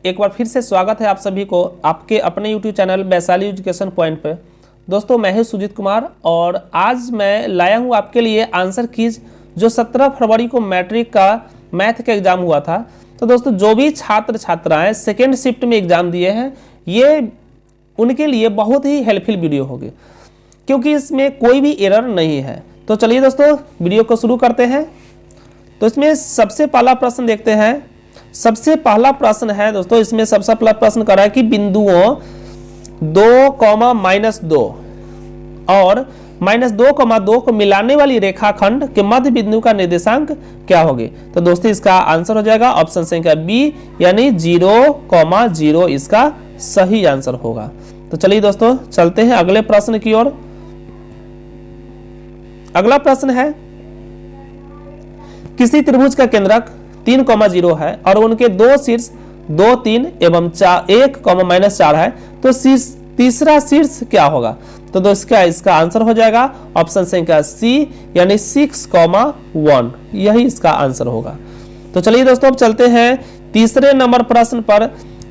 एक बार फिर से स्वागत है आप सभी को आपके अपने YouTube channel Vaishali education point पे। दोस्तों मैं हूं सुजीत कुमार और आज मैं लाया हूं आपके लिए आंसर कीज जो 17 फरवरी को मैट्रिक का मैथ का एग्ज़ाम हुआ था। तो दोस्तों जो भी छात्र छात्राएं सेकेंड शिफ्ट में एग्ज़ाम दिए हैं ये उनके लिए बहुत ही हेल्पफुल वीडियो होगी क्योंकि इसमें कोई भी एरर नहीं है। तो चलिए दोस्तों वीडियो को शुरू करते हैं। तो इसमें सबसे पहला प्रश्न देखते हैं। सबसे पहला प्रश्न है दोस्तों, इसमें सबसे पहला प्रश्न कर रहा है कि बिंदुओं 2, -2 और -2, को मिलाने वाली रेखाखंड के मध्य बिंदु का निर्देशांक क्या होगी। तो दोस्तों इसका आंसर हो जाएगा ऑप्शन संख्या बी यानी 0, 0 इसका सही आंसर होगा। तो चलिए दोस्तों चलते हैं अगले प्रश्न की ओर। अगला प्रश्न है किसी त्रिभुज का केंद्रक 3, 0 है और उनके दो शीर्ष 2, 3 एवं 1, -4 है तो तीसरा शीर्ष क्या होगा। तो दोस्तों इसका आंसर हो जाएगा ऑप्शन संख्या सी यानी 6, 1 यही इसका आंसर होगा। तो चलिए दोस्तों अब चलते हैं तीसरे नंबर प्रश्न पर।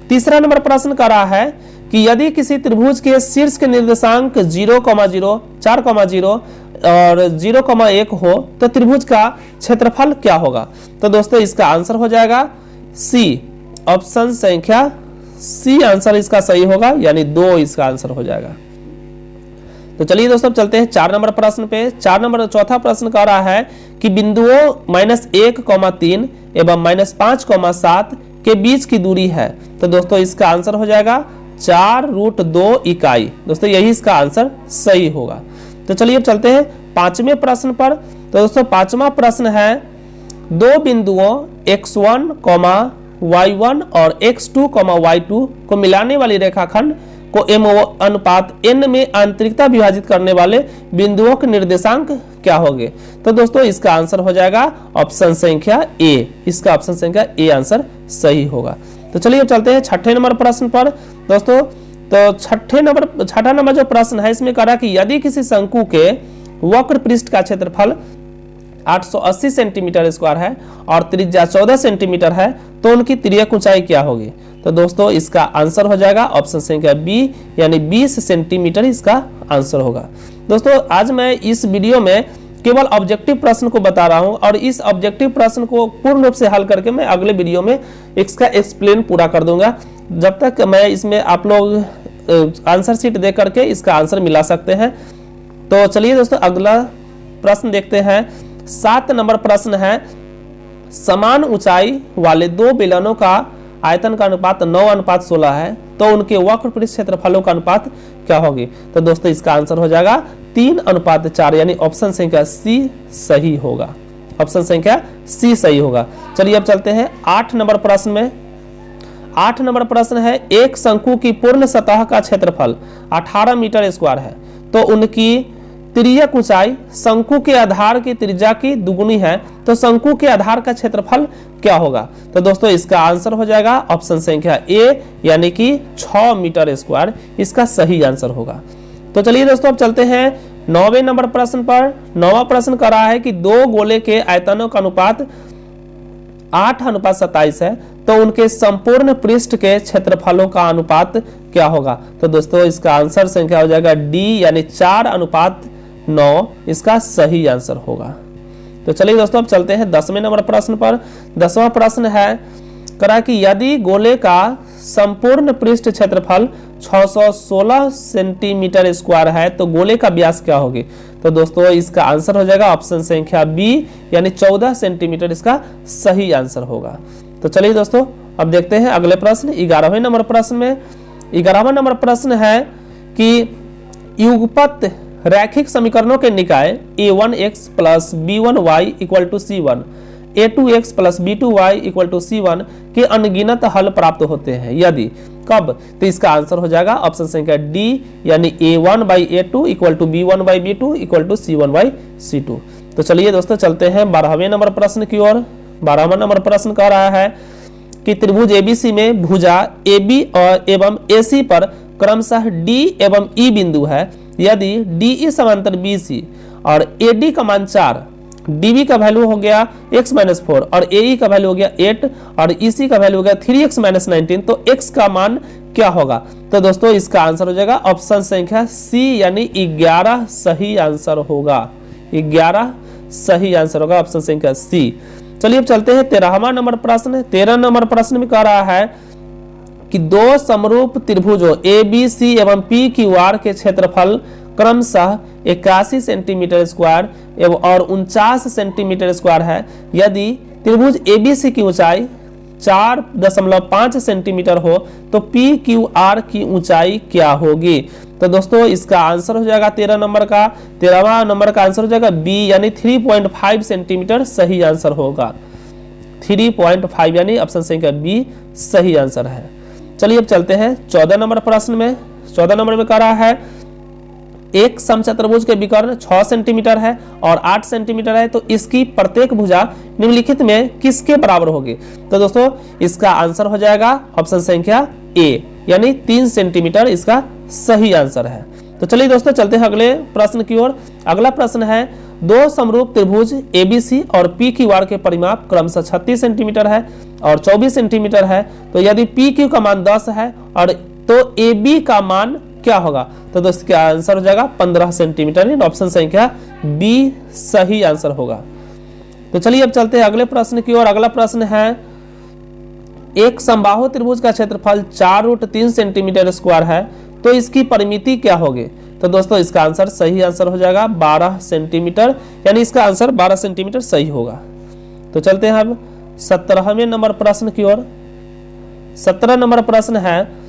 तीसरा नंबर प्रश्न कर रहा है कि यदि किसी त्रिभुज के शीर्ष के निर्देशांक 0, 0, 4, 0 और 0, 1 हो तो त्रिभुज का क्षेत्रफल क्या होगा। तो दोस्तों इसका आंसर हो जाएगा सी ऑप्शन संख्या सी आंसर इसका सही होगा यानी 2 इसका आंसर हो जाएगा। तो चलिए दोस्तों चलते हैं 4 नंबर प्रश्न पे। चौथा प्रश्न कह रहा है कि बिंदुओं -1, 3 एवं -5, 7 के बीच की दूरी है। तो दोस्तों इसका आंसर हो जाएगा 4√2 इकाई। दोस्तों यही इसका आंसर सही होगा। तो चलिए अब चलते हैं 5वें प्रश्न पर। तो दोस्तों 5वां प्रश्न है दो बिंदुओं x1, y1 और x2, y2 को मिलाने वाली रेखाखंड को m/n में आंतरिकता विभाजित करने वाले बिंदुओं के निर्देशांक क्या होंगे। तो दोस्तों इसका आंसर हो जाएगा ऑप्शन संख्या ए। इसका ऑप्शन संख्या ए आंसर सही होगा। तो चलिए अब चलते हैं 6ठे नंबर प्रश्न पर। दोस्तों तो छठा नंबर जो प्रश्न है इसमें कह रहा है कि यदि किसी शंकु के वक्र पृष्ठ का क्षेत्रफल 880 सेंटीमीटर स्क्वायर है और त्रिज्या 14 सेंटीमीटर है तो उनकी तिर्यक ऊंचाई क्या होगी। तो दोस्तों इसका आंसर हो जाएगा ऑप्शन संख्या बी यानी 20 सेंटीमीटर इसका आंसर होगा। दोस्तों आज मैं इस वीडियो में केवल ऑब्जेक्टिव प्रश्न को बता रहा हूं और इस ऑब्जेक्टिव प्रश्न को पूर्ण रूप से हल करके मैं अगले वीडियो में इसका एक्सप्लेन पूरा कर दूंगा। जब तक मैं इसमें आप लोग आंसर शीट दे करके इसका आंसर मिला सकते हैं। तो चलिए दोस्तों अगला प्रश्न देखते हैं। 7 नंबर प्रश्न है समान ऊंचाई वाले दो बेलनों का आयतन का अनुपात 9:16 है तो उनके वक्र पृष्ठ क्षेत्रफलों का अनुपात क्या होगी। तो दोस्तों इसका आंसर हो जाएगा 3:4 यानी ऑप्शन संख्या सी सही होगा। ऑप्शन संख्या सी सही होगा। चलिए अब चलते हैं 8 नंबर प्रश्न में। 8 नंबर प्रश्न है एक शंकु की पूर्ण सतह का क्षेत्रफल 18 मीटर स्क्वायर है तो उनकी तिर्यक ऊंचाई शंकु के आधार की त्रिज्या की दुगुनी है तो शंकु के आधार का क्षेत्रफल क्या होगा। तो दोस्तों इसका आंसर हो जाएगा ऑप्शन संख्या ए यानी कि 6 मीटर स्क्वायर इसका सही आंसर होगा। तो चलिए दोस्तों अब चलते हैं 9वें नंबर प्रश्न पर। 9वां प्रश्न कर रहा है कि दो गोले के आयतनों का अनुपात 8:27 है तो उनके संपूर्ण पृष्ठ के क्षेत्रफलों का अनुपात क्या होगा। तो दोस्तों इसका आंसर संख्या हो जाएगा डी यानी 4:9 इसका सही आंसर होगा। तो चलिए दोस्तों अब चलते हैं 10वें नंबर प्रश्न पर। 10वां प्रश्न है करा कि यदि गोले का संपूर्ण पृष्ठ क्षेत्रफल 616 सेंटीमीटर स्क्वायर है तो गोले का व्यास क्या होगी। तो दोस्तों इसका आंसर हो जाएगा ऑप्शन संख्या बी यानी 14 सेंटीमीटर इसका सही आंसर होगा। तो चलिए दोस्तों अब देखते हैं अगले प्रश्न 11वें नंबर प्रश्न में। 11वां नंबर प्रश्न है कि युगपत रैखिक समीकरणों के निकाय a1x + b1y = c1, a2x + b2y = c1 के अनगिनत हल प्राप्त होते हैं यदि कब। तो इसका आंसर हो जाएगा ऑप्शन संख्या डी यानी a1/a2 = b1/b2 = c1/c2। तो चलिए दोस्तों चलते हैं 12वें नंबर प्रश्न की ओर। 12वां नंबर प्रश्न कह रहा है कि त्रिभुज एबीसी में भुजा AB और एवं AC पर क्रमशः D एवं E बिंदु है। यदि DE समांतर BC और AD का मान 4 डीबी का वैल्यू हो गया x माइनस 4 और एई का वैल्यू हो गया 8 और ईसी का वैल्यू हो गया 3x माइनस 19, तो x का मान क्या होगा? तो दोस्तों इसका आंसर हो जाएगा ऑप्शन संख्या सी यानी 11 सही आंसर होगा। 11 सही आंसर होगा ऑप्शन संख्या सी। चलिए अब चलते हैं 13वां नंबर प्रश्न। 13 नंबर प्रश्न में कह रहा है कि दो समरूप त्रिभुजों ए बी सी एवं पी क्यू आर के क्षेत्रफल क्रमशः 81 सेंटीमीटर स्क्वायर एवं और 49 सेंटीमीटर स्क्वायर है। यदि त्रिभुज एबीसी की ऊंचाई 4.5 सेंटीमीटर हो तो पी क्यू आर की ऊंचाई क्या होगी? तो दोस्तों इसका आंसर हो जाएगा 13 नंबर का 13वां नंबर का आंसर हो जाएगा बी यानी 3.5 सेंटीमीटर सही आंसर होगा। 3.5 यानी ऑप्शन संख्या बी सही आंसर है। चलिए अब चलते हैं 14 नंबर प्रश्न में। 14 नंबर में कह रहा है एक समचतुर्भुज के विकर्ण 6 सेंटीमीटर है और 8 सेंटीमीटर है, तो इसकी प्रत्येक भुजा निम्नलिखित में किसके बराबर होगी? तो दोस्तों इसका आंसर हो जाएगा ऑप्शन संख्या ए यानी 3 सेंटीमीटर इसका सही आंसर है। तो चलिए दोस्तों चलते हैं अगले प्रश्न की ओर। अगला प्रश्न है दो समरूप त्रिभुज एबीसी और पी क्यू आर के परिमाप क्रमशः 36 सेंटीमीटर है और 24 सेंटीमीटर है, तो यदि पी क्यू का मान 10 है और तो ए बी का मान क्या होगा? तो दोस्तों इसका आंसर हो जाएगा 15 सेंटीमीटर। ऑप्शन संख्या बी सही आंसर होगा। तो चलिए अब चलते हैं अगले प्रश्न की ओर। अगला प्रश्न है एक समबाहु त्रिभुज का क्षेत्रफल 4√3 सेंटीमीटर स्क्वायर है, तो इसकी परिमिति क्या होगी? तो दोस्तों इसका आंसर सही आंसर हो जाएगा 12 सेंटीमीटर यानी इसका आंसर 12 सेंटीमीटर सही होगा। तो चलते हैं अब 17वें नंबर प्रश्न की ओर। 17 नंबर प्रश्न है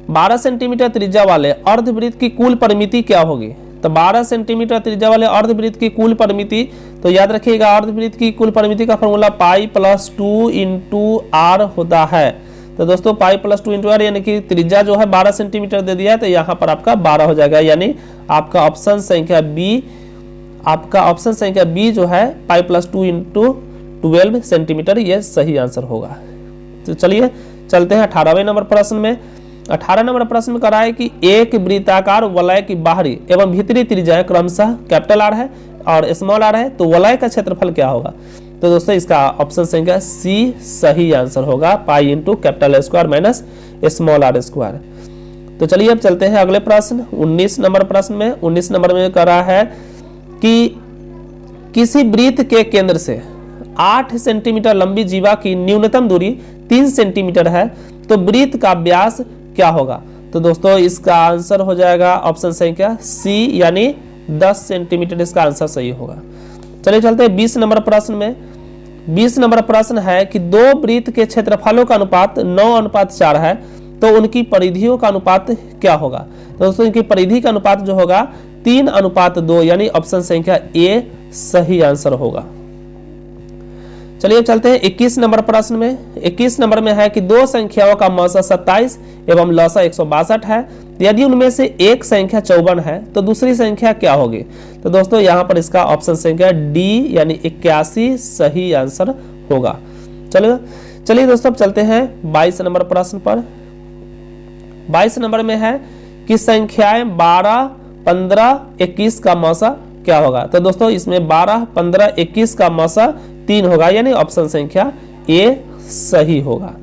12 सेंटीमीटर त्रिज्या वाले अर्धवृत्त की कुल परिमिति क्या होगी? तो 12 सेंटीमीटर त्रिज्या वाले अर्धवृत्त की कुल परिमिति, तो याद रखिएगा अर्धवृत्त की कुल परिमिति का formula pi plus 2 into r होता है। तो दोस्तों पाई प्लस 2 इंटू आर यानी कि त्रिज्या जो है 12 सेंटीमीटर दे दिया है, तो यहाँ पर आपका 12 हो जाएगा यानी आपका ऑप्शन संख्या बी जो है पाई प्लस 2 इंटू 12 सेंटीमीटर ये सही आंसर होगा। तो चलिए चलते हैं 18वें नंबर प्रश्न में। 18 नंबर प्रश्न में करा है कि एक वृत्ताकार वलय की बाहरी एवं भीतरी त्रिज्या क्रमशः कैपिटल आर है और स्मॉल आर है, तो वलय का क्षेत्रफल क्या होगा? तो दोस्तों इसका ऑप्शन संख्या सी सही आंसर होगा pi into capital r square minus small r square. तो चलिए अब चलते हैं अगले प्रश्न 19 नंबर प्रश्न में। 19 नंबर में कह रहा है कि किसी वृत्त के केंद्र से 8 सेंटीमीटर लंबी जीवा की न्यूनतम दूरी 3 सेंटीमीटर है, तो वृत्त का व्यास क्या होगा? तो दोस्तों इसका आंसर हो जाएगा ऑप्शन संख्या सी यानी 10 सेंटीमीटर इसका आंसर सही होगा। चलिए चलते हैं 20 नंबर प्रश्न में। 20 नंबर प्रश्न है कि दो वृत्त के क्षेत्रफलों का अनुपात 9:4 है, तो उनकी परिधियों का अनुपात क्या होगा? तो दोस्तों इनकी परिधि का अनुपात जो होगा 3:2 यानी ऑप्शन संख्या ए सही आंसर होगा। चलिए चलते हैं 21 नंबर प्रश्न में। 21 नंबर में है कि दो संख्याओं का मौसा 27 एवं लसा 162 है, यदि उनमें से एक संख्या 54 है तो दूसरी संख्या क्या होगी? तो दोस्तों यहाँ पर इसका ऑप्शन संख्या डी यानी 81 सही आंसर होगा। चलिए दोस्तों अब चलते हैं 22 नंबर प्रश्न पर। 22 नंबर में है कि संख्याएं 12, 15, 21 का मौसा क्या होगा? तो दोस्तों इसमें 12, 15, 21 का मौसा 3 होगा यानी ऑप्शन संख्या ए सही होगा।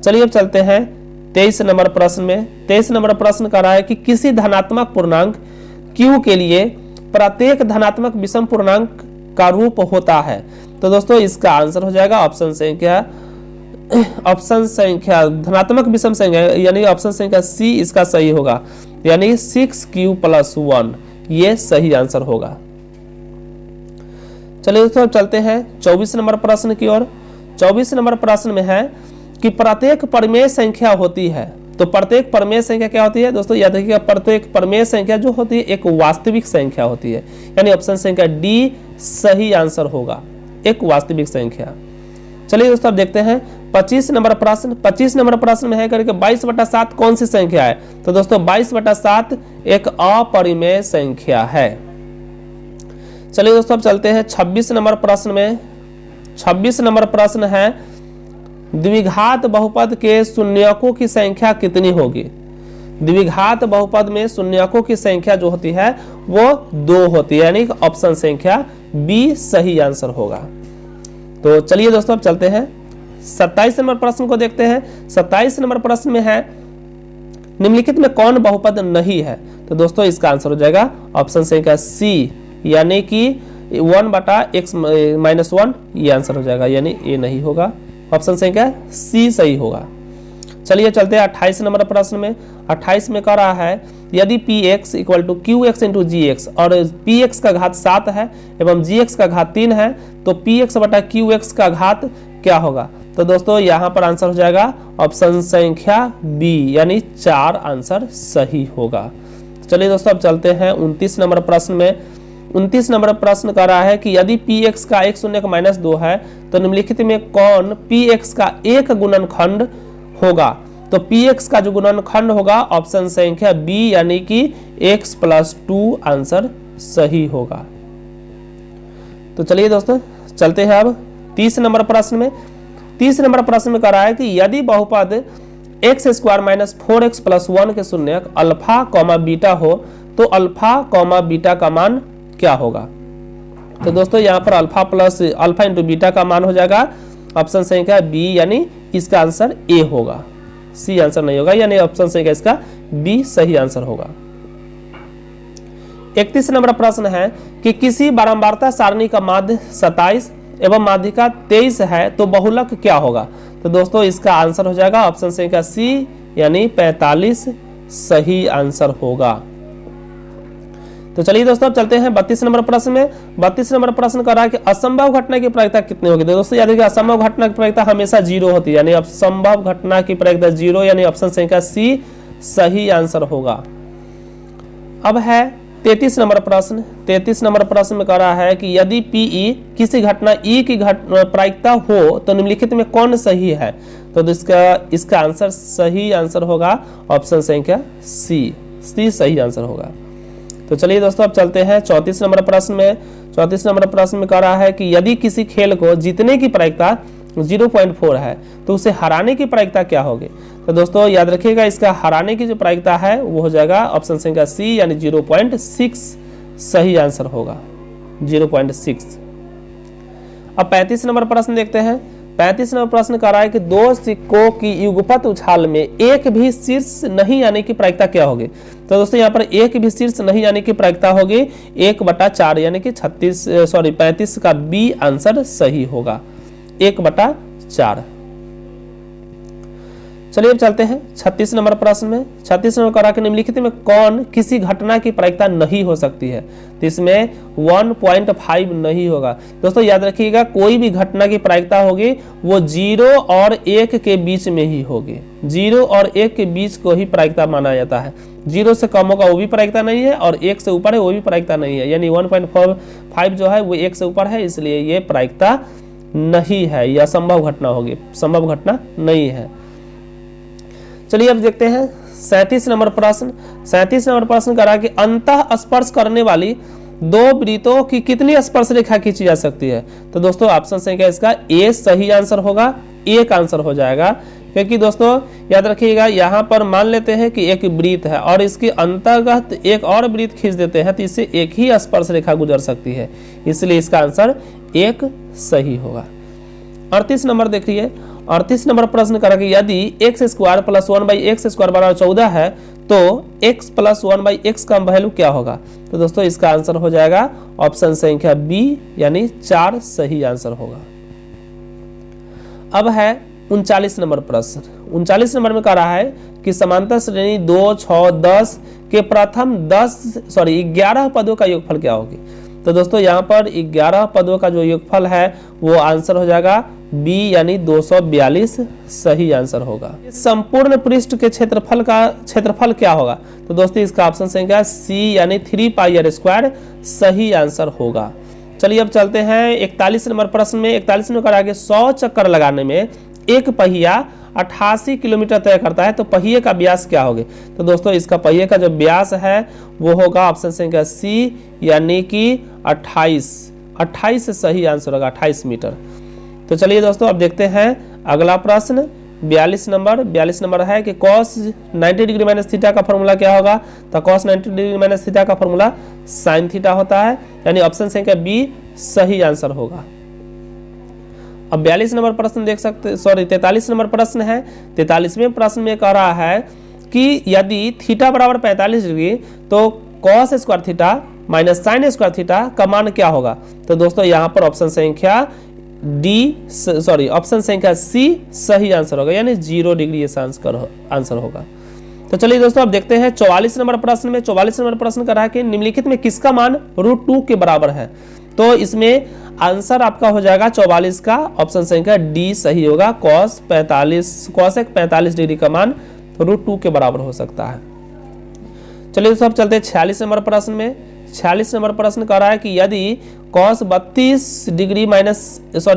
चलिए अब चलते हैं 23 नंबर प्रश्न में। 23 नंबर प्रश्न कर रहा है कि किसी धनात्मक पूर्णांक q के लिए प्रत्येक धनात्मक विषम पूर्णांक का रूप होता है, तो दोस्तों इसका आंसर हो जाएगा ऑप्शन संख्या धनात्मक विषम संख्या यानी ऑप्शन संख्या सी इसका सही होगा यानी 6q + 1 ये सही आंसर होगा। चलिए दोस्तों अब चलते हैं 24 नंबर प्रश्न की ओर। 24 नंबर प्रश्न में है कि प्रत्येक परिमेय संख्या होती है, तो प्रत्येक परिमेय संख्या क्या होती है? दोस्तों याद रखिएगा प्रत्येक परिमेय संख्या जो होती है एक वास्तविक संख्या होती है यानी ऑप्शन संख्या डी सही आंसर होगा, एक वास्तविक संख्या। चलिए दोस्तों अब देखते हैं 25 नंबर प्रश्न। 25 नंबर प्रश्न में है करके 22/7 कौन सी संख्या है? तो दोस्तों 22/7 एक अपरिमेय संख्या है। चलिए दोस्तों अब चलते हैं 26 नंबर प्रश्न में। 26 नंबर प्रश्न है द्विघात बहुपद के शून्यकों की संख्या कितनी होगी? द्विघात बहुपद में शून्यकों की संख्या जो होती है वो 2 होती है, यानी ऑप्शन संख्या बी सही आंसर होगा। तो चलिए दोस्तों अब चलते हैं 27 नंबर प्रश्न को देखते हैं। 27 नंबर प्रश्न में है निम्नलिखित में कौन बहुपद नहीं है। तो दोस्तों इसका आंसर हो जाएगा ऑप्शन संख्या सी, यानी कि 1/x-1 ये आंसर हो जाएगा, यानी ये नहीं होगा, ऑप्शन संख्या सी सही होगा। चलिए चलते हैं 28 नंबर प्रश्न में। 28 में कह रहा है यदि px equal to qx into gx और px का घात 7 है एवं gx का घात 3 है तो px बटा qx का घात क्या होगा। तो दोस्तों यहाँ पर आंसर हो जाएगा ऑप्शन संख्या बी, यानी 4 आंसर सही होगा। चलिए दोस्तों अब चलते हैं 29 नंबर प्रश्न में। 29 नंबर प्रश्न कर रहा है कि यदि px का 1 शून्य का -2 है तो निम्नलिखित में कौन px का एक गुणनखंड होगा। तो px का जो गुणनखंड होगा ऑप्शन संख्या बी, यानी कि x + 2 आंसर सही होगा। तो चलिए दोस्तों चलते हैं अब 30 नंबर प्रश्न में। 30 नंबर प्रश्न में कह रहा है कि यदि बहुपद x² - 4x + 1 के शून्यक अल्फा, बीटा हो तो अल्फा, बीटा का मान क्या होगा। तो दोस्तों यहाँ पर अल्फा इंटू बीटा का मान हो जाएगा ऑप्शन संख्या बी, यानी इसका आंसर ए होगा, सी आंसर नहीं होगा, यानी ऑप्शन संख्या इसका बी सही आंसर होगा। 31 नंबर प्रश्न है कि किसी बारंबारता सारणी का माध्य 27 एवं माध्यिका 23 है तो बहुलक क्या होगा। तो दोस्तों इसका आंसर हो जाएगा ऑप्शन संख्या सी, यानी 45 सही आंसर होगा। तो चलिए दोस्तों अब चलते हैं 32 नंबर प्रश्न में। 32 नंबर प्रश्न कर रहा है कि असंभव घटना की प्रायिकता कितनी होगी। तो दोस्तों याद रखिए असंभव घटना की प्रायिकता हमेशा 0 होती है, यानी असंभव घटना की प्रायिकता 0, यानी ऑप्शन संख्या सी सही आंसर होगा। अब है 33 नंबर प्रश्न। 33 नंबर प्रश्न में कह रहा है कि यदि पीई किसी घटना ई की प्रायिकता हो तो निम्नलिखित में कौन सही है। तो इसका आंसर सही आंसर होगा ऑप्शन संख्या सी सही आंसर होगा। तो चलिए दोस्तों अब चलते हैं 34 नंबर प्रश्न में। 34 नंबर प्रश्न में कह रहा है कि यदि किसी खेल को जीतने की प्रायिकता 0.4 है तो उसे हराने की प्रायिकता क्या होगी। तो दोस्तों याद रखिएगा इसका हराने की जो प्रायिकता है वो हो जाएगा ऑप्शन संख्या सी, यानी 0.6 सही आंसर होगा, 0.6। अब 35 नंबर प्रश्न देखते हैं। 35 नंबर प्रश्न कर रहा है कि 2 सिक्कों की युगपत उछाल में एक भी शीर्ष नहीं आने की प्रायिकता क्या होगी। तो दोस्तों यहाँ पर एक भी शीर्ष नहीं आने की प्रायिकता होगी 1/4, यानी कि 35 का बी आंसर सही होगा, 1/4। चलिए अब चलते हैं 36 नंबर प्रश्न में। 36 नंबर करा के निम्नलिखित में कौन किसी घटना की प्रायिकता नहीं हो सकती है। तो इसमें 1.5 नहीं होगा। दोस्तों याद रखिएगा कोई भी घटना की प्रायिकता होगी वो 0 और 1 के बीच में ही होगी, 0 और 1 के बीच को ही प्रायिकता माना जाता है। 0 से कम होगा वो भी प्रायिकता नहीं है और 1 से ऊपर है वो भी प्रायिकता नहीं है, यानी 1.5 जो है वो 1 से ऊपर है, इसलिए ये प्रायिकता नहीं है, यह असंभव घटना होगी, संभव घटना नहीं है। चलिए अब देखते हैं 37 नंबर प्रश्न। 37 नंबर प्रश्न करा कि अंतः स्पर्श करने वाली 2 वृत्तों की कितनी स्पर्श रेखा खींची जा सकती है। तो दोस्तों ऑप्शन संख्या इसका ए सही आंसर होगा, एक आंसर हो जाएगा, क्योंकि दोस्तों याद रखिएगा यहाँ पर मान लेते हैं कि एक वृत्त है और इसके अंतर्गत एक और वृत्त खींच देते हैं तो इससे एक ही स्पर्श रेखा गुजर सकती है, इसलिए इसका आंसर एक सही होगा। 38 नंबर देखिए। 38 नंबर प्रश्न करा कि यदि x² + 1/x² = 14 है तो x + 1/x का वैल्यू क्या होगा। तो दोस्तों इसका आंसर हो जाएगा ऑप्शन संख्या बी, यानी 4 सही आंसर होगा। अब है 39 नंबर प्रश्न। 39 नंबर में कह रहा है कि समांतर श्रेणी 2, 6, 10 के प्रथम 11 पदों का योगफल क्या होगी। तो दोस्तों यहाँ पर 11 पदों का जो योगफल है वो आंसर हो जाएगा बी, यानी 242 सही आंसर होगा। संपूर्ण पृष्ठ के क्षेत्रफल क्या होगा। तो दोस्तों इसका ऑप्शन संख्या सी, यानी 3πr² सही आंसर होगा। चलिए अब चलते हैं 41 नंबर प्रश्न में। 41 में कहा कि 100 चक्कर लगाने में एक पहिया 88 किलोमीटर तय करता है तो पहिए का व्यास क्या होगा। तो दोस्तों इसका पहिए का जो व्यास है वो होगा ऑप्शन संख्या सी, यानी कि 28 सही आंसर होगा, 28 मीटर। तो चलिए दोस्तों अब देखते हैं अगला प्रश्न 42 नंबर है कि cos 90 डिग्री माइनस थीटा का फॉर्मूला क्या होगा, तो cos 90 डिग्री माइनस थीटा का फॉर्मूला sin थीटा होता है, यानी ऑप्शन संख्या बी सही आंसर होगा। अब 42 नंबर प्रश्न देख सकते, 43 नंबर प्रश्न है। 43वें प्रश्न में कह रहा है कि यदि थीटा बराबर 45 डिग्री तो cos square theta minus sine square theta का मान क्या होगा। तो दोस्तों यहाँ पर ऑप्शन संख्या सी सही आंसर होगा, यानी 0 डिग्री ये आंसर होगा। तो चलिए दोस्तों अब देखते हैं 44 नंबर प्रश्न में। 44 नंबर प्रश्न कर रहा है कि निम्नलिखित में किसका मान √2 के बराबर है। तो इसमें आंसर आपका हो जाएगा 44 का ऑप्शन संख्या डी सही होगा। cos 45 डिग्री का मान √2 के बराबर हो सकता है। चलिए दोस्तों अब चलते हैं 46 नंबर प्रश्न में। 46 नंबर प्रश्न कह रहा है कि यदि cos 32 degree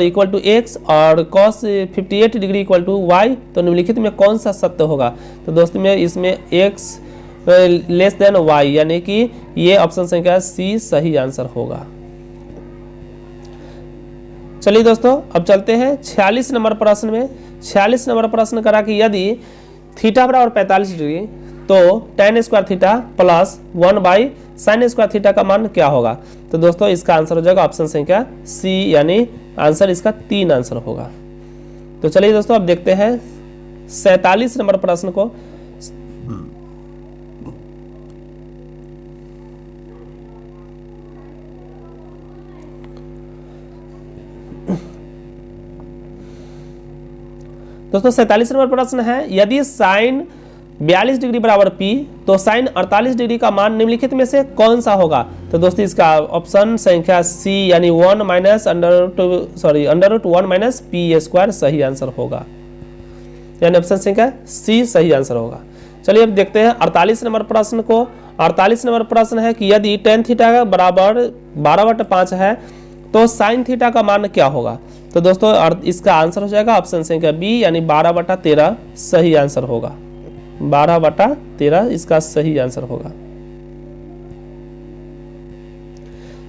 equal to x और cos 58 degree equal to y, तो निम्नलिखित में कौन सा सत्य होगा। तो दोस्तों में इसमें x लेस देन y, यानी कि ये ऑप्शन संख्या सी सही आंसर होगा। चलिए दोस्तों अब चलते हैं 46 नंबर प्रश्न में। 46 नंबर प्रश्न करा कि यदि थीटा बराबर 45 डिग्री तो tan square theta plus 1/sin square theta का मान क्या होगा। तो दोस्तों इसका आंसर हो जाएगा ऑप्शन संख्या सी, यानी आंसर इसका 3 आंसर होगा। तो चलिए दोस्तों अब देखते हैं 47 नंबर प्रश्न को। दोस्तों 47 नंबर प्रश्न है, यदि साइन 42 डिग्री बराबर P तो साइन 48 डिग्री का मान निम्नलिखित में से कौन सा होगा। तो दोस्तों इसका ऑप्शन संख्या सी, यानी 1 माइनस √1 माइनस पी स्क्वायर सही आंसर होगा, यानी ऑप्शन संख्या सी सही आंसर होगा। चलिए अब देखते हैं 48 नंबर प्रश्न को। 48 नंबर प्रश्न है कि यदि tan थीटा बराबर 12/5 है तो साइन थीटा का मान क्या होगा। तो दोस्तों इसका आंसर हो जाएगा ऑप्शन संख्या बी, यानी 12/13 सही आंसर होगा। 12/13 इसका सही आंसर होगा।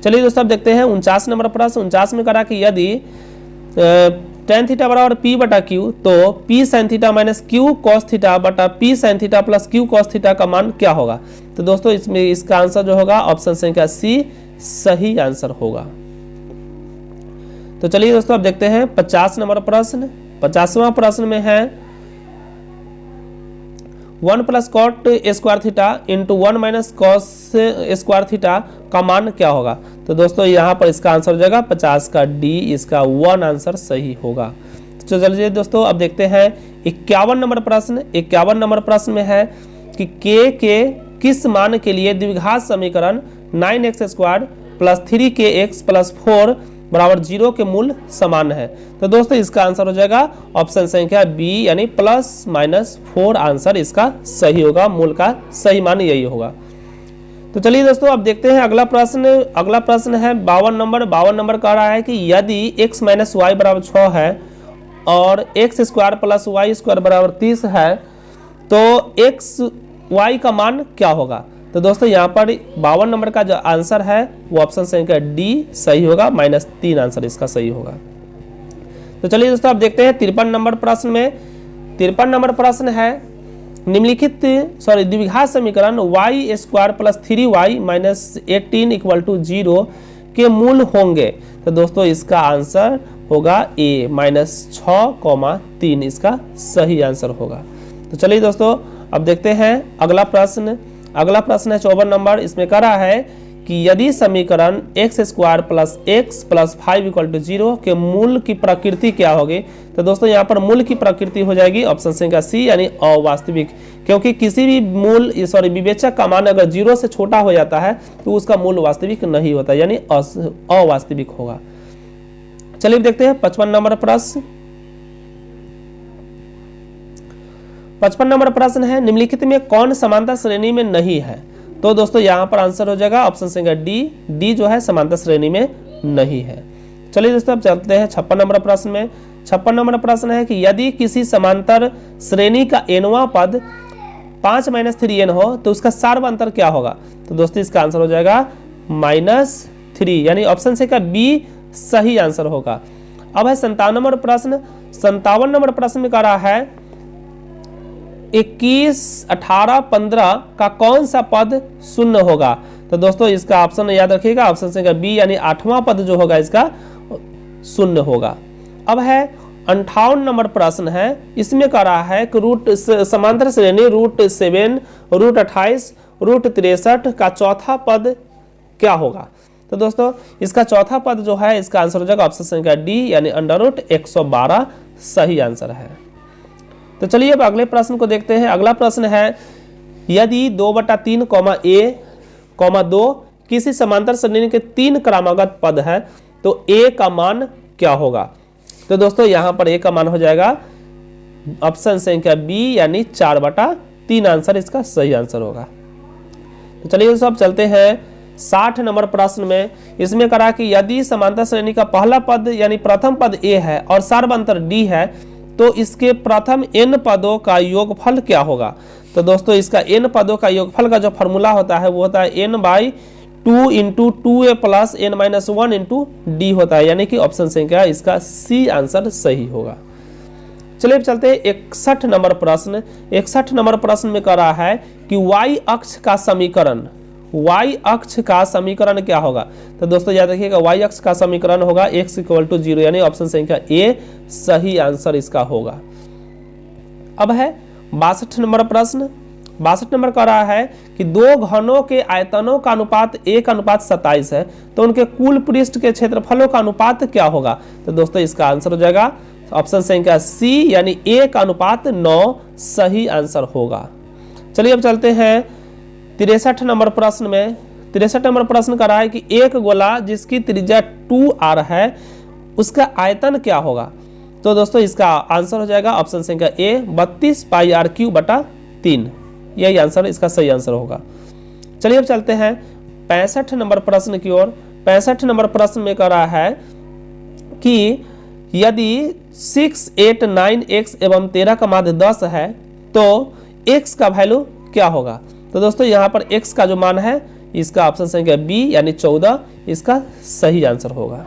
चलिए दोस्तों अब देखते हैं 49 नंबर प्रश्न। 49 में करा कि यदि tan थीटा बराबर p/q तो p sin theta minus q cos theta बटा p sin theta plus q cos theta का मान क्या होगा। तो दोस्तों इसमें इसका आंसर जो होगा ऑप्शन संख्या सी सही आंसर होगा। तो चलिए दोस्तों अब देखते हैं 50 नंबर प्रश्न। 50वां प्रश्न में है 1 plus cot square theta into 1 minus cos square theta का मान क्या होगा। तो दोस्तों यहाँ पर इसका आंसर हो जाएगा 50 का डी, इसका 1 आंसर सही होगा। तो चलिए दोस्तों अब देखते हैं 51 नंबर प्रश्न। 51 नंबर प्रश्न में है कि के किस मान के लिए द्विघात समीकरण 9x² प्लस 3kx प्लस 4 बराबर 0 के मूल समान है। तो दोस्तों इसका आंसर हो जाएगा ऑप्शन संख्या बी, यानी +-4 आंसर इसका सही होगा। मूल का सही मान यही होगा। तो चलिए दोस्तों अब देखते हैं अगला प्रश्न। अगला प्रश्न है 52 नंबर। 52 नंबर कह रहा है कि यदि x माइनस वाई बराबर 6 है और x² प्लस y² बराबर 30 है तो x y का मान क्या होगा। तो दोस्तों यहाँ पर 52 नंबर का जो आंसर है वो ऑप्शन संख्या डी सही होगा, -3 आंसर इसका सही होगा। तो चलिए दोस्तों अब देखते हैं 53 नंबर प्रश्न में। 53 नंबर प्रश्न है निम्नलिखित द्विघात समीकरण y² plus 3y minus 18 equal to 0 के मूल होंगे। तो दोस्तों इसका आंसर होगा ए, -6,3 इसका सही आंसर होगा। तो चलिए दोस्तों अब देखते हैं अगला प्रश्न। अगला प्रश्न है 54 नंबर। इसमें कह रहा है कि यदि समीकरण x² plus x plus 5 equal to 0 के मूल की प्रकृति क्या होगी। तो दोस्तों यहाँ पर मूल की प्रकृति हो जाएगी ऑप्शन संख्या सी, यानी अवास्तविक, क्योंकि किसी भी विवेचक का मान अगर 0 से छोटा हो जाता है तो उसका मूल वास्तविक नहीं होता, यानी अवास्तविक होगा। चलिए देखते हैं 55 नंबर प्रश्न। 55 नंबर प्रश्न है निम्नलिखित में कौन समांतर श्रेणी में नहीं है। तो दोस्तों यहाँ पर आंसर हो जाएगा ऑप्शन संख्या डी जो है समांतर श्रेणी में नहीं है। चलिए दोस्तों अब चलते हैं 56 नंबर प्रश्न में। 56 नंबर प्रश्न है कि यदि किसी समांतर श्रेणी का nवां पद 5 - 3n हो तो उसका सार्वअंतर क्या होगा। तो दोस्तों इसका आंसर हो जाएगा -3, यानी ऑप्शन संख्या बी सही आंसर होगा। अब है 57 नंबर प्रश्न। 57 नंबर प्रश्न में कह रहा है 21, 18, 15 का कौन सा पद शून्य होगा? तो दोस्तों इसका ऑप्शन याद रखिएगा, ऑप्शन संख्या बी यानी 8वां पद जो होगा इसका शून्य होगा। अब है 58 नंबर प्रश्न है, इसमें कह रहा है कि रूट समांतर श्रेणी √7, √28, √63 का चौथा पद क्या होगा? तो दोस्तों इसका चौथा पद जो है इसका आंसर हो जाएगा ऑप्शन संख्या डी यानी √112 सही आंसर है। तो चलिए अब अगले प्रश्न को देखते हैं। अगला प्रश्न है यदि 2/3, a, 2 किसी समांतर श्रेणी के 3 क्रमागत पद है तो a का मान क्या होगा? तो दोस्तों यहाँ पर a का मान हो जाएगा ऑप्शन संख्या बी यानी 4/3 आंसर इसका सही आंसर होगा। तो चलिए दोस्तों अब चलते हैं 60 नंबर प्रश्न में। इसमें करा कि यदि समांतर श्रेणी का पहला पद यानी प्रथम पद a है और सर्वांतर d है तो इसके प्रथम n पदों का योगफल क्या होगा? तो दोस्तों इसका n पदों का योगफल का जो फॉर्मूला होता है वो होता है n/2 × 2a + n-1 × d होता है, यानी कि ऑप्शन संख्या इसका सी आंसर सही होगा। चलिए चलते हैं 61 नंबर प्रश्न। 61 नंबर प्रश्न में कह रहा है कि y अक्ष का समीकरण क्या होगा? तो दोस्तों याद रखिएगा y अक्ष का समीकरण होगा x = 0 यानी ऑप्शन संख्या ए सही आंसर इसका होगा। अब है 62 नंबर प्रश्न। 62 नंबर कह रहा है कि दो घनों के आयतनों का अनुपात 1:27 है तो उनके कुल पृष्ठ के क्षेत्रफलों का अनुपात क्या होगा? तो दोस्तों इसका आंसर हो जाएगा ऑप्शन संख्या सी यानी 1:9 सही आंसर होगा। चलिए अब चलते हैं 63 नंबर प्रश्न में। 63 नंबर प्रश्न कर रहा है कि एक गोला जिसकी त्रिज्या 2r है उसका आयतन क्या होगा? तो दोस्तों इसका आंसर हो जाएगा ऑप्शन संख्या ए 32 πr³ 3, यही आंसर इसका सही आंसर होगा। चलिए अब चलते हैं 65 नंबर प्रश्न की ओर। 65 नंबर प्रश्न में कह रहा है कि यदि 6, 8, 9x एवं 13 का माध्य 10 है तो x का वैल्यू क्या होगा? तो दोस्तों यहाँ पर x का जो मान है इसका ऑप्शन संख्या बी यानी 14 इसका सही आंसर होगा।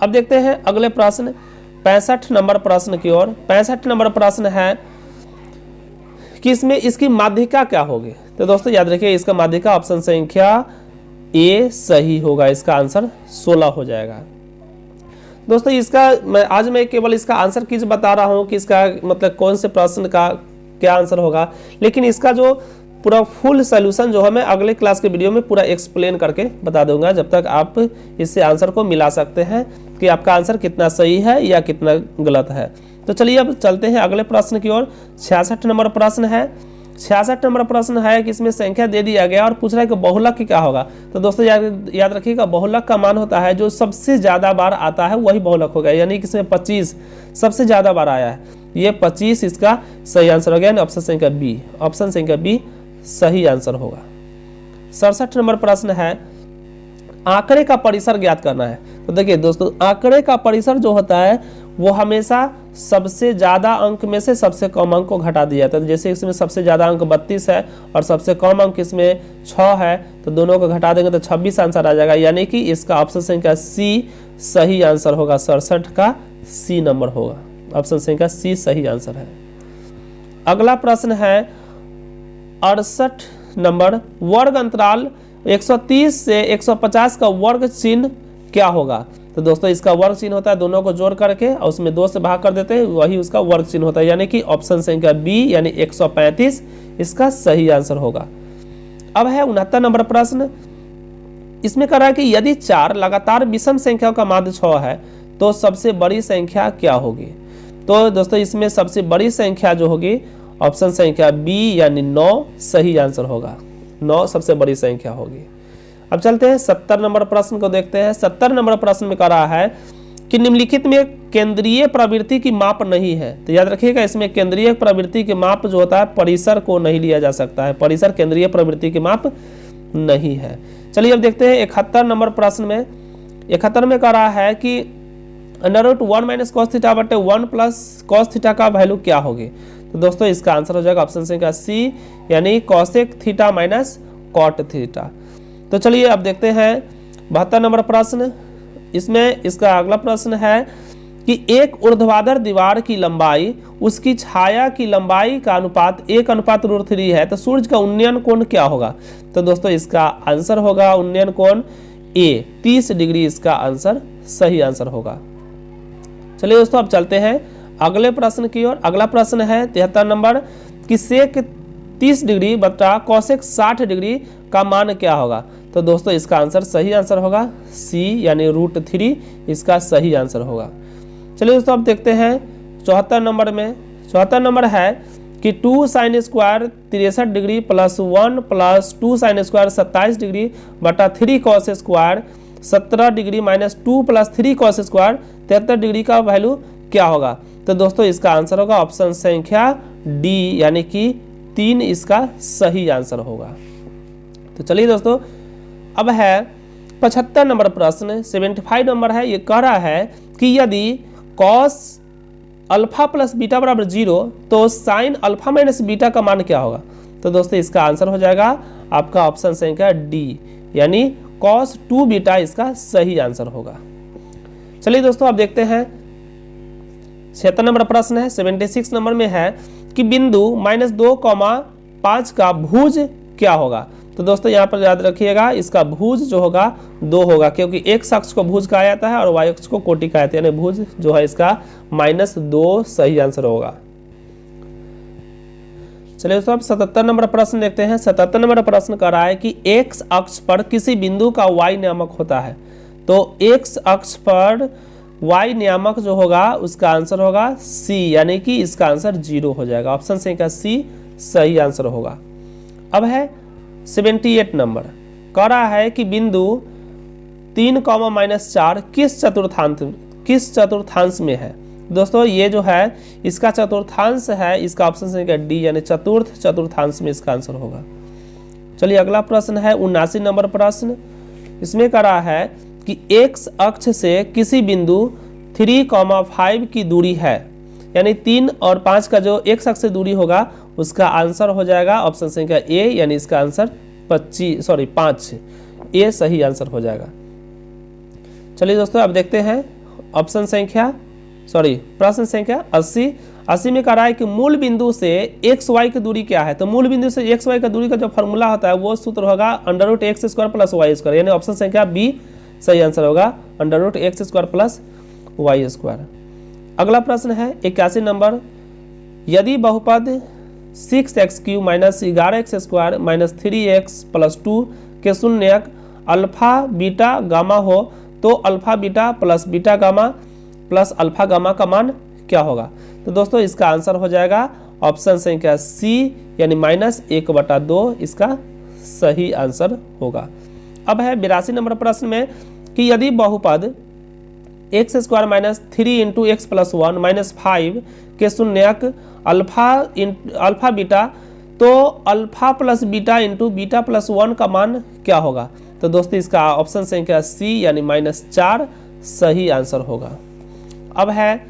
अब देखते हैं अगले प्रश्न 65 नंबर प्रश्न की ओर। 65 नंबर प्रश्न है कि इसमें इसकी माध्यिका क्या होगी? तो दोस्तों याद रखिए इसका माध्यिका ऑप्शन संख्या ए सही होगा, इसका आंसर 16 हो जाएगा। दोस्तों इसका आज मैं केवल इसका आंसर कीज बता रहा हूं कि इसका मतलब कौन से प्रश्न का क्या आंसर होगा, लेकिन इसका जो पूरा फुल सॉल्यूशन जो है मैं अगले क्लास के वीडियो में पूरा एक्सप्लेन करके बता दूंगा, जब तक आप इससे आंसर को मिला सकते हैं कि आपका आंसर कितना सही है या कितना गलत है। तो चलिए अब चलते हैं अगले प्रश्न की ओर। 66 नंबर प्रश्न है। 66 नंबर प्रश्न है कि इसमें संख्या दे दिया गया और पूछ रहा है कि बहुलक क्या होगा? तो दोस्तों याद रखिएगा बहुलक का मान होता है जो सबसे ज्यादा बार आता है वही बहुलक होगा, यानी कि इसमें 25 सबसे ज्यादा बार आया है, ये 25 इसका सही आंसर हो गया, ऑप्शन संख्या बी, ऑप्शन संख्या बी सही आंसर होगा। 67 नंबर प्रश्न है आंकड़े का परिसर ज्ञात करना है। तो देखिए दोस्तों आंकड़े का परिसर जो होता है वो हमेशा सबसे ज्यादा अंक में से सबसे कम अंक को घटा दिया जाता है। जैसे इसमें सबसे ज्यादा अंक 32 है और सबसे कम अंक इसमें 6 है, तो दोनों को घटा देंगे तो 26 आंसर आ जाएगा, यानी कि इसका ऑप्शन संख्या सी सही आंसर होगा। 67 का सी नंबर होगा, ऑप्शन संख्या सी सही आंसर है। अगला प्रश्न है 68 नंबर वर्ग अंतराल 130 से 150 का वर्ग चिन्ह क्या होगा? तो दोस्तों इसका वर्ग चिन्ह होता है दोनों को जोड़ करके और उसमें 2 से भाग कर देते हैं, वही उसका वर्ग चिन्ह होता है, यानी कि ऑप्शन संख्या बी यानी 135 इसका सही आंसर होगा। अब है 69 नंबर प्रश्न। इसमें कह रहा है कि यदि 4 लगातार विषम संख्याओं का माध्य 6 है तो सबसे बड़ी संख्या क्या होगी? तो दोस्तों इसमें सबसे बड़ी संख्या जो होगी ऑप्शन संख्या बी यानी 9 सही आंसर होगा, 9 सबसे बड़ी संख्या होगी। अब चलते हैं 70 नंबर प्रश्न को देखते हैं। 70 नंबर प्रश्न में कह रहा है कि निम्नलिखित में केंद्रीय प्रवृत्ति की माप नहीं है। तो याद रखिएगा इसमें केंद्रीय प्रवृत्ति की माप जो होता है परिसर को नहीं लिया जा सकता है, परिसर केंद्रीय प्रवृत्ति की माप नहीं है। चलिए अब देखते हैं 71 नंबर प्रश्न में। 71 में कह रहा है कि √1 - cos θ बटे 1 + cos θ का वैल्यू क्या होगी? तो दोस्तों इसका आंसर हो जाएगा ऑप्शन संख्या सी यानी cosec θ - cot θ। तो चलिए अब देखते हैं 72 नंबर प्रश्न। इसमें इसका अगला प्रश्न है कि एक ऊर्ध्वाधर दीवार की लंबाई उसकी छाया की लंबाई का अनुपात 1:√3 है, तो सूर्य का उन्नयन कोण क्या होगा? तो दोस्तों इसका आंसर होगा उन्नयन कोण ए 30 डिग्री, इसका आंसर सही आंसर होगा। चलिए दोस्तों अब चलते हैं अगले प्रश्न की ओर। अगला प्रश्न है 73 नंबर कि सेक 30 डिग्री बटा कोसेक 60 डिग्री का मान क्या होगा? तो दोस्तों इसका आंसर सही आंसर होगा सी यानी √3, इसका सही आंसर होगा। चलिए दोस्तों अब देखते हैं 74 नंबर में। 74 नंबर है कि 2 sin square 63 degree plus 1 plus 2 sin square 27 degree बटा 3 cos square 17 degree minus 2 plus 3 cos square 73 degree का वैल्यू क्या होगा? तो दोस्तों इसका आंसर होगा ऑप्शन संख्या डी यानी कि 3, इसका सही आंसर होगा। तो चलिए दोस्तों अब है 75 नंबर प्रश्न। 75 नंबर है, ये कह रहा है कि यदि cos अल्फा प्लस बीटा बराबर 0 तो साइन अल्फा माइनस बीटा का मान क्या होगा? तो दोस्तों इसका आंसर हो जाएगा आपका ऑप्शन संख्या डी यानी cos 2 बीटा, इसका सही आंसर होगा। चलिए दोस्तों अब देखते हैं 76 नंबर प्रश्न है। 76 नंबर में है कि बिंदु -2,5 का भुज क्या होगा? तो दोस्तों यहाँ पर याद रखिएगा इसका भुज जो होगा 2 होगा, क्योंकि x अक्ष को भुज कहा जाता है और y अक्ष को कोटि कहा जाता है, यानी भुज जो है इसका -2 सही आंसर होगा। चलिए दोस्तों अब 77 नंबर प्रश्न देखते हैं। 77 नंबर प्रश्न कर रहा है कि x अक्ष पर किसी बिंदु का y नियामक होता है। तो x अक्ष पर y नियामक जो होगा उसका आंसर होगा c यानी कि इसका आंसर 0 हो जाएगा। ऑप्शन संख्या सी सही आंसर होगा। अब है 78 नंबर, कह रहा है कि बिंदु 3,-4 किस चतुर्थांश में है? दोस्तों ये जो है इसका चतुर्थांश है, इसका ऑप्शन संख्या डी यानी चतुर्थांश में इसका आंसर होगा। चलिए अगला प्रश्न है 79 नंबर प्रश्न। इसमें कह रहा है कि x अक्ष से किसी बिंदु 3,5 की दूरी है, यानी 3 और 5 का जो x अक्ष से दूरी होगा उसका आंसर हो जाएगा ऑप्शन संख्या ए यानी इसका आंसर 5 ए सही आंसर हो जाएगा। चलिए दोस्तों अब देखते हैं प्रश्न संख्या 80 में कह रहा है कि मूल बिंदु से एक्स वाई की दूरी क्या है? तो मूल बिंदु से एक्स वाई का दूरी का जो फॉर्मूला होता है वो सूत्र होगा √x² प्लस y², यानी ऑप्शन संख्या बी सही आंसर होगा √x² प्लस y²। अगला प्रश्न है 81 नंबर, यदि बहुपद 6x³ minus 11x² minus 3x plus 2 के शून्यक अल्फा बीटा गामा हो तो alpha beta plus beta gamma plus alpha gamma का मान क्या होगा? तो दोस्तों इसका आंसर हो जाएगा ऑप्शन संख्या सी यानी -1/2, इसका सही आंसर होगा। अब है 82 नंबर प्रश्न में कि यदि बहुपद x² minus 3 × x plus 1 minus 5 के शून्यक अल्फा बीटा तो alpha plus beta into beta plus 1 का मान क्या होगा? तो दोस्तों इसका ऑप्शन संख्या सी यानी -4 सही आंसर होगा। अब है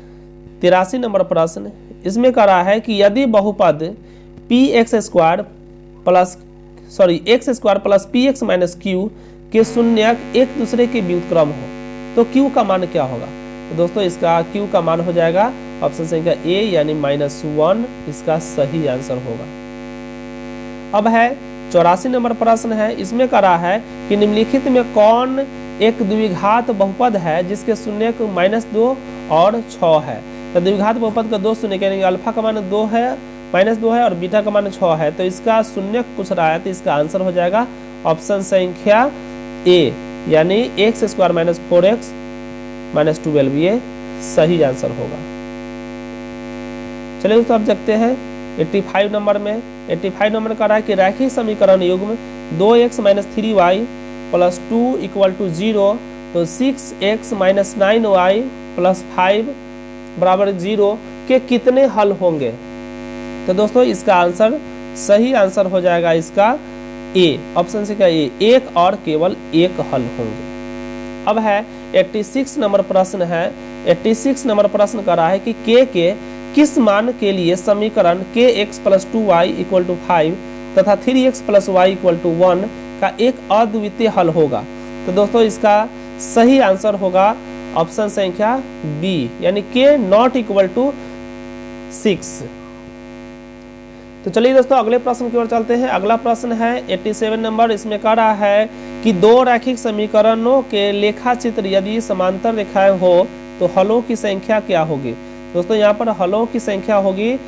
83 नंबर प्रश्न। इसमें कह रहा है कि यदि बहुपद x² plus px minus q के शून्यक एक दूसरे के व्युत्क्रम हो तो q का मान क्या होगा? तो दोस्तों इसका q का मान हो जाएगा ऑप्शन संख्या ए यानी -1, इसका सही आंसर होगा। अब है 84 नंबर प्रश्न है। इसमें कह रहा है कि निम्नलिखित में कौन एक द्विघात बहुपद है जिसके शून्यक -2 और 6 है? तो द्विघात बहुपद का 2 शून्यक यानी अल्फा का मान -2 है और बीटा का मान 6 है, तो इसका शून्यक पूछ रहा है, तो इसका आंसर हो जाएगा ऑप्शन संख्या ए यानी x² माइनस 4x माइनस 12, ये सही आंसर होगा। चलिए दोस्तों अब देखते हैं 85 नंबर में। 85 नंबर का रहा है कि रैखिक समीकरण युग्म 2x माइनस 3y प्लस 2 = 0 तो 6x माइनस 9y प्लस 5 बराबर 0 के कितने हल होंगे? तो दोस्तों इसका आंसर सही आंसर हो जाएगा इसका ए, ऑप्शन से क्या ए, एक और केवल एक हल होंगे। अब है 86 नंबर प्रश्न है। 86 नंबर प्रश्न कर रहा है कि के किस मान के लिए समीकरण kx प्लस 2y = 5 तथा 3x प्लस y = 1 का एक अद्वितीय हल होगा? तो दोस्तों इसका सही आंसर होगा ऑप्शन संख्या बी यानी k नॉट इक्वल टू 6। तो चलिए दोस्तों अगले प्रश्न की ओर चलते हैं। अगला प्रश्न है 87 नंबर। इसमें कह रहा है कि दो रैखिक समीकरणों के लेखा चित्र यदि समांतर रेखाएं हो तो हलों की संख्या क्या होगी। दोस्तों यहाँ पर हलों की संख्या होगी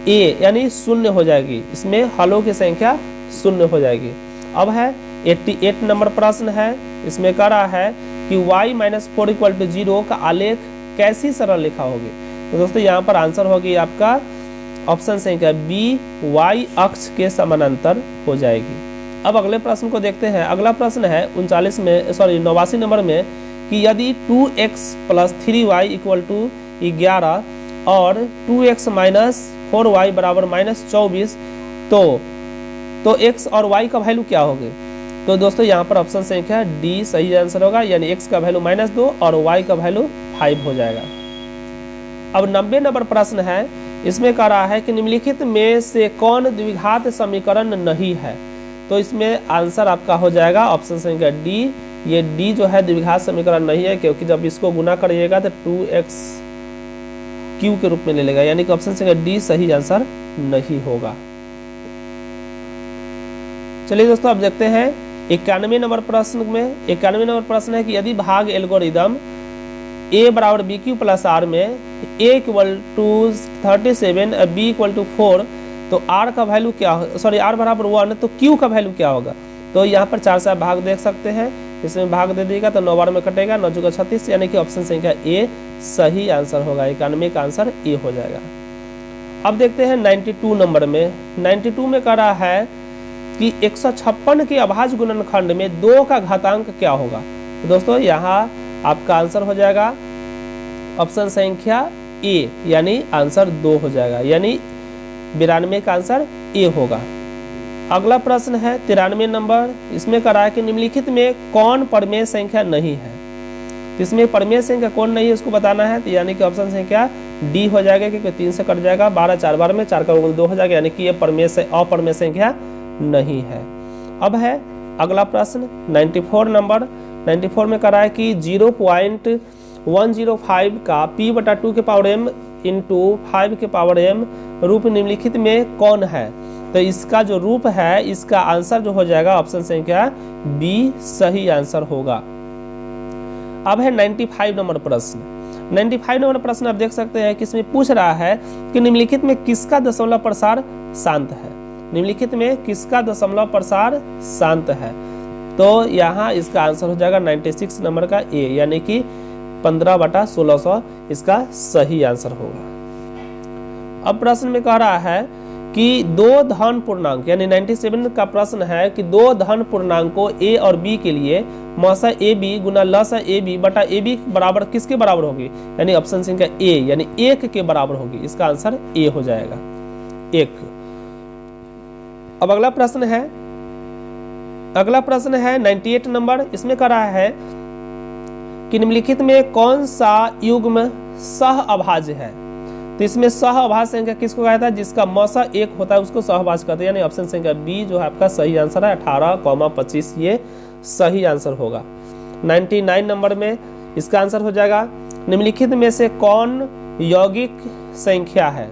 a यानी 0 हो जाएगी, इसमें हलों की संख्या 0 हो जाएगी। अब है 88 नंबर प्रश्न है। इसमें कह रहा है कि y-4 इक्वल टू 0 का आलेख कैसी सरल रेखा होगी। तो दोस्तों यहाँ पर आंसर होगी आपका ऑप्शन संख्या बी y अक्ष के समानांतर हो जाएगी। अब अगले प्रश्न को देखते हैं। अगला प्रश्न है 89 नंबर में कि यदि 2x + 3y इक्वल टू 11 और 2x - 4y बराबर -24 तो x और y का वैल्यू क्या होगी। तो दोस्तों यहाँ पर ऑप्शन संख्या डी सही आंसर होगा, यानी x का वैल्यू -2 और y का वैल्यू 5 हो जाएगा। अब 90 नंबर प्रश्न है। इसमें कह रहा है कि निम्नलिखित में से कौन द्विघात समीकरण नहीं है। तो इसमें आंसर आपका हो जाएगा ऑप्शन संख्या डी। ये डी जो है द्विघात समीकरण नहीं है, क्योंकि जब इसको गुना करिएगा तो 2x क्यू के रूप में ले लेगा, यानी कि ऑप्शन संख्या डी सही आंसर नहीं होगा। चलिए दोस्तों अब देखते हैं 91 नंबर प्रश्न में। 91 नंबर प्रश्न है कि यदि भाग एल्गोरिदम a बराबर बी क्यू प्लस आर में a equal to 37 b equal to 4 तो r का वैल्यू क्या हो, सॉरी r बराबर 1 तो q का वैल्यू क्या होगा। तो यहाँ पर 4 से आप भाग देख सकते हैं, इसमें भाग दे दिएगा तो 9 बार में कटेगा, 9 × 36 यानी कि ऑप्शन संख्या ए सही आंसर होगा। 91 का आंसर ए हो जाएगा। अब देखते हैं 92 नंबर में। 92 में कह रहा है कि 156 के अभाज्य गुणनखंड में 2 का घातांक क्या होगा। तो दोस्तों यहाँ आपका आंसर हो जाएगा ऑप्शन संख्या ए, यानी आंसर 2 हो जाएगा, यानी 92 का आंसर ए होगा। अगला प्रश्न है 93 नंबर। इसमें कह रहा है कि निम्नलिखित में कौन परमेय संख्या नहीं है। तो इसमें परमेय संख्या कौन नहीं है उसको बताना है, तो यानी कि ऑप्शन संख्या डी हो जाएगा, क्योंकि 3 से कट जाएगा, 12 4 बार में 4 का 2 हो जाएगा, यानी कि ये परमेय से अपरमेय संख्या नहीं है। अब है अगला प्रश्न 94 नंबर। 94 में कह रहा है कि 0.105 का p/2 के पावर m इंटू 5 के पावर m रूप निम्नलिखित में कौन है। तो इसका जो रूप है इसका आंसर जो हो जाएगा ऑप्शन संख्या बी सही आंसर होगा। अब है 95 नंबर प्रश्न। 95 नंबर प्रश्न आप देख सकते हैं कि इसमें पूछ रहा है कि निम्नलिखित में किसका दशमलव प्रसार शांत है। निम्नलिखित में किसका दशमलव प्रसार शांत है। तो यहाँ इसका आंसर हो जाएगा 96 नंबर का ए, यानी कि 15/1600 इसका सही आंसर होगा। अब प्रश्न में कह रहा है कि 2 धन पूर्णांक, यानी 97 का प्रश्न है कि 2 धन पूर्णांकों a और b के लिए मौसा ab गुना लसा ab बटा ab बराबर किसके बराबर होगी, यानी ऑप्शन संख्या ए, यानी 1 के बराबर होगी। इसका आंसर ए हो जाएगा 1। अब अगला प्रश्न है 98 नंबर। इसमें कह रहा है कि निम्नलिखित में कौन सा युग्म सह अभाज्य है। तो इसमें सह अभाज्य संख्या किसको कहता है, जिसका मौसा 1 होता है उसको सह अभाज्य कहते हैं, यानी ऑप्शन संख्या बी जो है आपका सही आंसर है 18,25 ये सही आंसर होगा। 99 नंबर में इसका आंसर हो जाएगा निम्नलिखित में से कौन यौगिक संख्या है।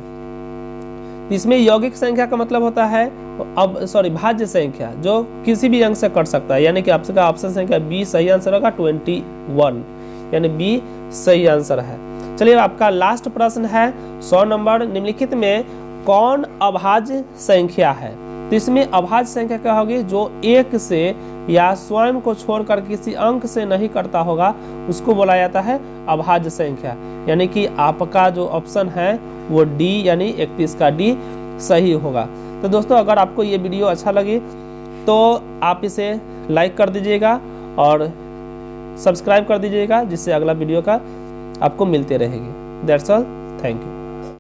इसमें यौगिक संख्या का मतलब होता है भाज्य संख्या जो किसी भी अंक से कट सकता है, यानी कि आपका ऑप्शन संख्या बी सही आंसर होगा 21, यानी बी सही आंसर है। चलिए आपका लास्ट प्रश्न है 100 नंबर। निम्नलिखित में कौन अभाज्य संख्या है। तो इसमें अभाज्य संख्या क्या होगी, जो 1 से या स्वयं को छोड़कर किसी अंक से नहीं करता होगा उसको बोला जाता है अभाज्य संख्या, यानी कि आपका जो ऑप्शन है वो डी, यानी 31 का डी सही होगा। तो दोस्तों अगर आपको ये वीडियो अच्छा लगे तो आप इसे लाइक कर दीजिएगा और सब्सक्राइब कर दीजिएगा, जिससे अगला वीडियो का आपको मिलते रहेगी। That's all, thank you.